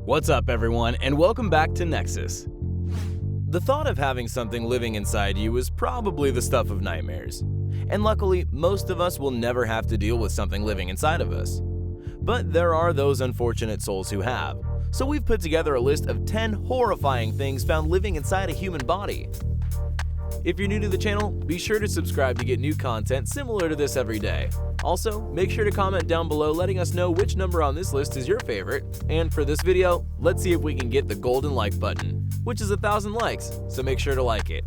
What's up, everyone, and welcome back to Nexus. The thought of having something living inside you is probably the stuff of nightmares. And luckily, most of us will never have to deal with something living inside of us. But there are those unfortunate souls who have. So we've put together a list of 10 horrifying things found living inside a human body. If you're new to the channel, be sure to subscribe to get new content similar to this every day. Also, make sure to comment down below letting us know which number on this list is your favorite. And for this video, let's see if we can get the golden like button, which is 1,000 likes, so make sure to like it.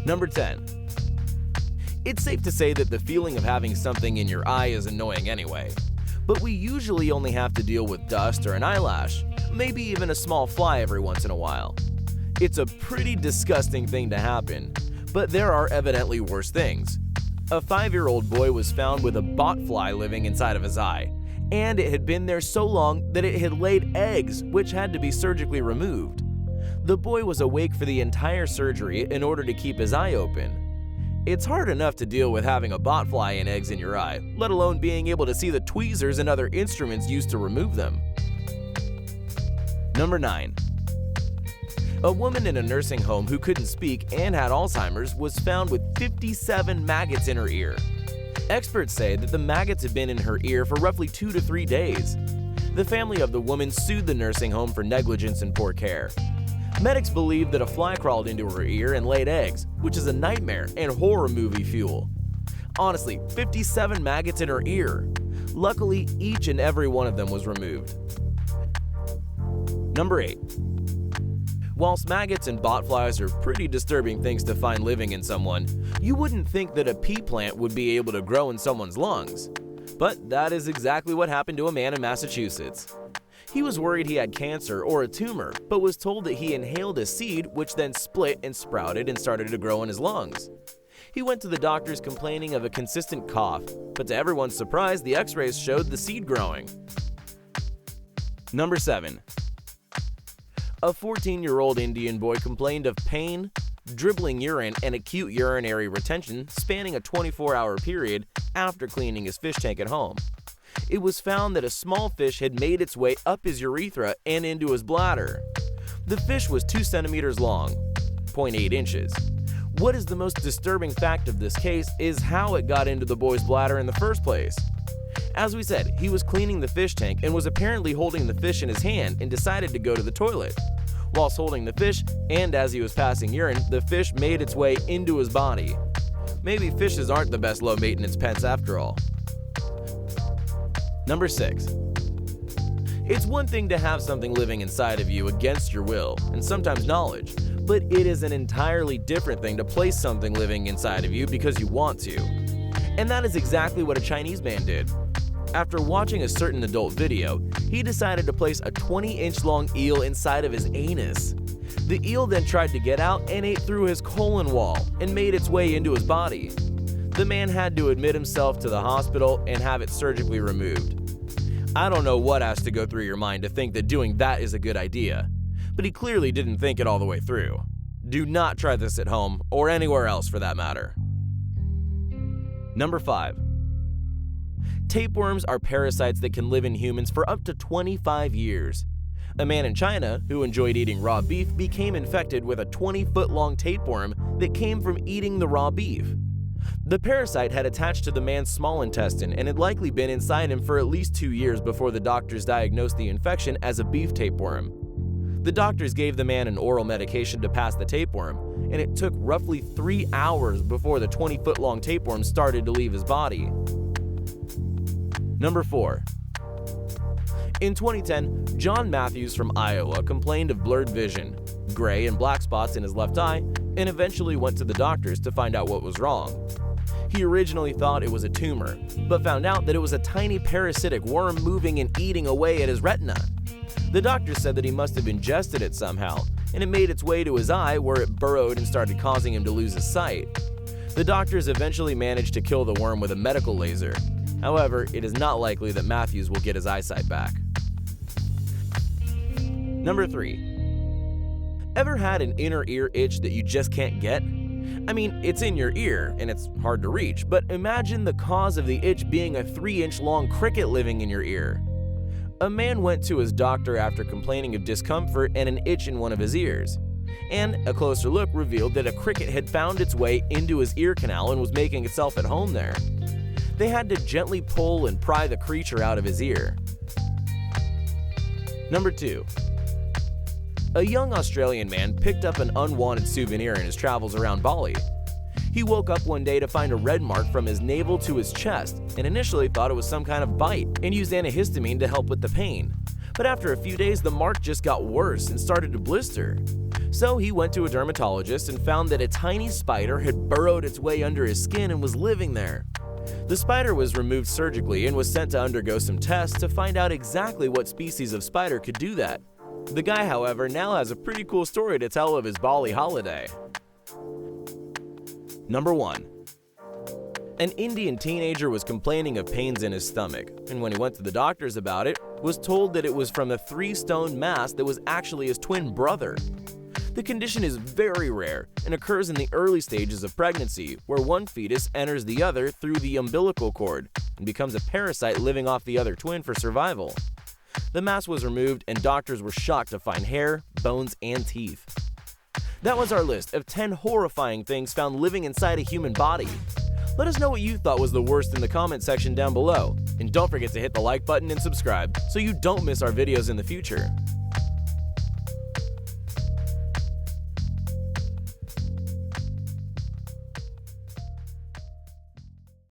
Number 10. It's safe to say that the feeling of having something in your eye is annoying anyway. But we usually only have to deal with dust or an eyelash, maybe even a small fly every once in a while. It's a pretty disgusting thing to happen, but there are evidently worse things. A 5-year-old boy was found with a botfly living inside of his eye, and it had been there so long that it had laid eggs, which had to be surgically removed. The boy was awake for the entire surgery in order to keep his eye open. It's hard enough to deal with having a botfly and eggs in your eye, let alone being able to see the tweezers and other instruments used to remove them. Number 9. A woman in a nursing home who couldn't speak and had Alzheimer's was found with 57 maggots in her ear. Experts say that the maggots had been in her ear for roughly 2 to 3 days. The family of the woman sued the nursing home for negligence and poor care. Medics believe that a fly crawled into her ear and laid eggs, which is a nightmare and horror movie fuel. Honestly, 57 maggots in her ear. Luckily, each and every one of them was removed. Number 8. Whilst maggots and botflies are pretty disturbing things to find living in someone, you wouldn't think that a pea plant would be able to grow in someone's lungs. But that is exactly what happened to a man in Massachusetts. He was worried he had cancer or a tumor, but was told that he inhaled a seed which then split and sprouted and started to grow in his lungs. He went to the doctors complaining of a consistent cough, but to everyone's surprise, the x-rays showed the seed growing. Number 7. A 14-year-old Indian boy complained of pain, dribbling urine, and acute urinary retention spanning a 24-hour period after cleaning his fish tank at home. It was found that a small fish had made its way up his urethra and into his bladder. The fish was 2 centimeters long, 0.8 inches. What is the most disturbing fact of this case is how it got into the boy's bladder in the first place. As we said, he was cleaning the fish tank and was apparently holding the fish in his hand and decided to go to the toilet. Whilst holding the fish, and as he was passing urine, the fish made its way into his body. Maybe fishes aren't the best low-maintenance pets after all. Number 6. It's one thing to have something living inside of you against your will, and sometimes knowledge, but it is an entirely different thing to place something living inside of you because you want to. And that is exactly what a Chinese man did. After watching a certain adult video, he decided to place a 20-inch long eel inside of his anus. The eel then tried to get out and ate through his colon wall and made its way into his body. The man had to admit himself to the hospital and have it surgically removed. I don't know what has to go through your mind to think that doing that is a good idea, but he clearly didn't think it all the way through. Do not try this at home or anywhere else for that matter. Number 5. Tapeworms are parasites that can live in humans for up to 25 years. A man in China who enjoyed eating raw beef became infected with a 20-foot-long tapeworm that came from eating the raw beef. The parasite had attached to the man's small intestine and had likely been inside him for at least 2 years before the doctors diagnosed the infection as a beef tapeworm. The doctors gave the man an oral medication to pass the tapeworm, and it took roughly 3 hours before the 20-foot-long tapeworm started to leave his body. Number 4. In 2010, John Matthews from Iowa complained of blurred vision, gray and black spots in his left eye, and eventually went to the doctors to find out what was wrong. He originally thought it was a tumor, but found out that it was a tiny parasitic worm moving and eating away at his retina. The doctor said that he must have ingested it somehow, and it made its way to his eye where it burrowed and started causing him to lose his sight. The doctors eventually managed to kill the worm with a medical laser. However, it is not likely that Matthews will get his eyesight back. Number 3. Ever had an inner ear itch that you just can't get? I mean, it's in your ear and it's hard to reach, but imagine the cause of the itch being a 3-inch long cricket living in your ear. A man went to his doctor after complaining of discomfort and an itch in one of his ears. And a closer look revealed that a cricket had found its way into his ear canal and was making itself at home there. They had to gently pull and pry the creature out of his ear. Number 2. A young Australian man picked up an unwanted souvenir in his travels around Bali. He woke up one day to find a red mark from his navel to his chest and initially thought it was some kind of bite and used antihistamine to help with the pain. But after a few days, the mark just got worse and started to blister. So he went to a dermatologist and found that a tiny spider had burrowed its way under his skin and was living there. The spider was removed surgically and was sent to undergo some tests to find out exactly what species of spider could do that. The guy, however, now has a pretty cool story to tell of his Bali holiday. Number 1. An Indian teenager was complaining of pains in his stomach, and when he went to the doctors about it, was told that it was from a 3-stone mass that was actually his twin brother. The condition is very rare and occurs in the early stages of pregnancy, where one fetus enters the other through the umbilical cord and becomes a parasite living off the other twin for survival. The mass was removed and doctors were shocked to find hair, bones, and teeth. That was our list of 10 horrifying things found living inside a human body. Let us know what you thought was the worst in the comment section down below. And don't forget to hit the like button and subscribe so you don't miss our videos in the future.